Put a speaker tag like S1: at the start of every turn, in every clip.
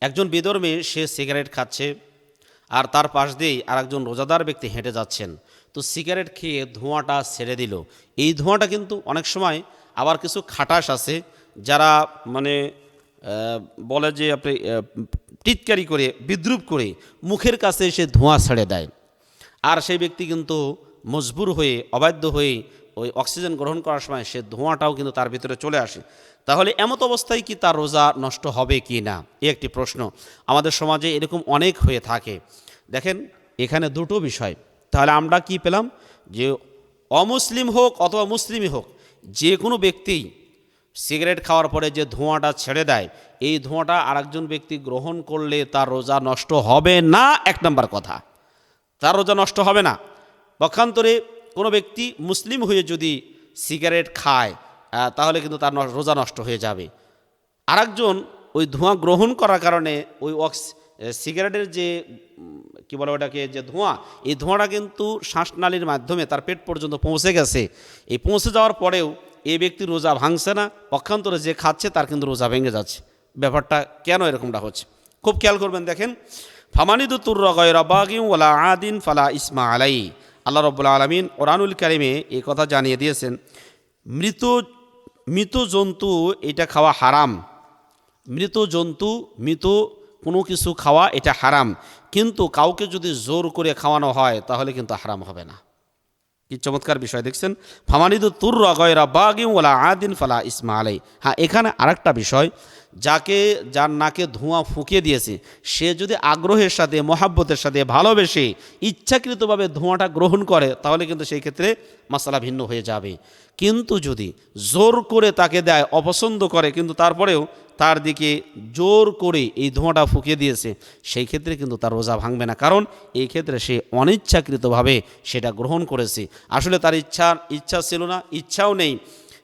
S1: একজন বিধর্মী সে সিগারেট খাচ্ছে আর তার পাশ দিয়েই আরেকজন রোজাদার ব্যক্তি হেঁটে যাচ্ছেন। তো সিগারেট খেয়ে ধোঁয়াটা ছেড়ে দিল। এই ধোঁয়াটা কিন্তু অনেক সময় আবার কিছু খাটাস আছে যারা মানে বলে যে আপনি টিটকারি করে বিদ্রুপ করে মুখের কাছে এসে ধোঁয়া ছেড়ে দেয়, আর সেই ব্যক্তি কিন্তু মজবুর হয়ে অবাধ্য হয়ে ওই অক্সিজেন গ্রহণ করার সময় সে ধোঁয়াটাও কিন্তু তার ভিতরে চলে আসে। তাহলে এমত অবস্থায় কি তার রোজা নষ্ট হবে কি না, এই একটি প্রশ্ন আমাদের সমাজে এরকম অনেক হয়ে থাকে। দেখেন এখানে দুটো বিষয়। তাহলে আমরা কি পেলাম যে অমুসলিম হোক অথবা মুসলিমই হোক, যে কোনো ব্যক্তি সিগারেট খাওয়ার পরে যে ধোঁয়াটা ছেড়ে দেয়, এই ধোঁয়াটা আরেকজন ব্যক্তি গ্রহণ করলে তার রোজা নষ্ট হবে না। এক নম্বর কথা, তার রোজা নষ্ট হবে না। পক্ষান্তরে কোনো ব্যক্তি মুসলিম হয়ে যদি সিগারেট খায় তাহলে কিন্তু তার রোজা নষ্ট হয়ে যাবে। আরেকজন ওই ধোঁয়া গ্রহণ করার কারণে ওই সিগারেটের যে কি বলে ওটাকে, যে ধোঁয়া, এই ধোঁয়াটা কিন্তু শ্বাসনালীর মাধ্যমে তার পেট পর্যন্ত পৌঁছে গেছে। এই পৌঁছে যাওয়ার পরেও এই ব্যক্তির রোজা ভাঙছে না, পক্ষান্তরে যে খাচ্ছে তার কিন্তু রোজা ভেঙে যাচ্ছে। ব্যাপারটা কেন এরকমটা হচ্ছে খুব খেয়াল করবেন। দেখেন, ফামানিদুতুর গয়রা বাগিন ওয়ালা আদিন ফালা ইসমা আলাই। আল্লাহ রাব্বুল আলামিন কোরআনুল কারিমে এই কথা জানিয়ে দিয়েছেন, মৃত জন্তু এটা খাওয়া হারাম। মৃত জন্তু, মৃত কোনো কিছু খাওয়া এটা হারাম, কিন্তু কাউকে যদি জোর করে খাওয়ানো হয় তাহলে কিন্তু হারাম হবে না। কি চমৎকার বিষয় দেখছেন, ফামানিদু তুর গয়রা বাগিন ওয়ালা আদিন ফালা ইসমা আলাই। হ্যাঁ, এখানে আরেকটা বিষয়, যার নাকে ধোঁয়া ফুঁকিয়ে দিয়েছে সে যদি আগ্রহের সাথে, মহাব্বতের সাথে, ভালোবেসে ইচ্ছাকৃতভাবে ধোঁয়াটা গ্রহণ করে তাহলে কিন্তু সেই ক্ষেত্রে মাসালা ভিন্ন হয়ে যাবে। কিন্তু যদি জোর করে তাকে দেয়, অপছন্দ করে কিন্তু তারপরেও তার দিকে জোর করে এই ধোঁয়াটা ফুঁকিয়ে দিয়েছে, সেই ক্ষেত্রে কিন্তু তার রোজা ভাঙবে না, কারণ এই ক্ষেত্রে সে অনিচ্ছাকৃতভাবে সেটা গ্রহণ করেছে। আসলে তার ইচ্ছা ছিল না, ইচ্ছাও নেই,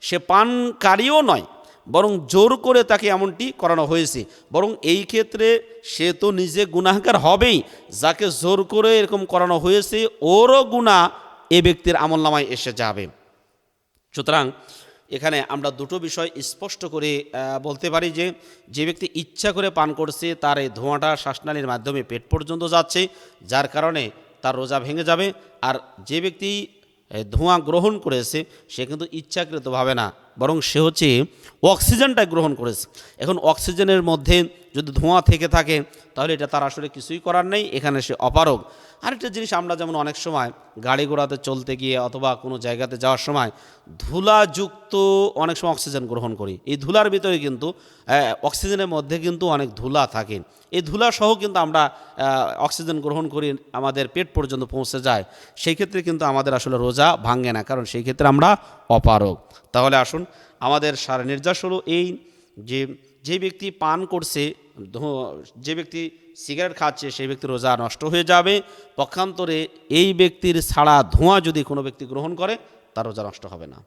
S1: সে পানকারীও নয়, বরং জোর করে তাকে এমনটি করানো হয়েছে। বরং এই ক্ষেত্রে সে তো নিজে গুনাহগার হবেই, যাকে জোর করে এরকম করানো হয়েছে ওরও গুনাহ এ ব্যক্তির আমলনামায় এসে যাবে। সুতরাং এখানে আমরা দুটো বিষয় স্পষ্ট করে বলতে পারি যে, যে ব্যক্তি ইচ্ছা করে পান করছে তার এই ধোঁয়াটা শ্বাসনালীর মাধ্যমে পেট পর্যন্ত যাচ্ছে, যার কারণে তার রোজা ভেঙে যাবে। আর যে ব্যক্তি ধোঁয়া গ্রহণ করেছে সে কিন্তু ইচ্ছাকৃতভাবে না, বরং সে হচ্ছে অক্সিজেনটা গ্রহণ করেছে। এখন অক্সিজেনের মধ্যে যদি ধোঁয়া থেকে থাকে তাহলে এটা তার আসলে কিছুই করার নেই, এখানে সে অপারগ। আরেকটা জিনিস, আমরা যেমন অনেক সময় গাড়ি ঘোড়াতে চলতে গিয়ে অথবা কোনো জায়গাতে যাওয়ার সময় ধুলাযুক্ত অনেক সময় অক্সিজেন গ্রহণ করি, এই ধুলার ভিতরে কিন্তু অক্সিজেনের মধ্যে কিন্তু অনেক ধুলা থাকে। এই ধুলা সহ কিন্তু আমরা অক্সিজেন গ্রহণ করি, আমাদের পেট পর্যন্ত পৌঁছে যায়। সেই ক্ষেত্রে কিন্তু আমাদের আসলে রোজা ভাঙে না, কারণ সেই ক্ষেত্রে আমরা অপারগ। তাহলে আসুন, আমাদের সার নির্যাস হলো এই যে, যে ব্যক্তি পান করছে, যে ব্যক্তি সিগারেট খাচ্ছে সেই ব্যক্তির রোজা নষ্ট হয়ে যাবে। পক্ষান্তরে এই ব্যক্তির ছাড়া ধোঁয়া যদি কোনো ব্যক্তি গ্রহণ করে তার রোজা নষ্ট হবে না।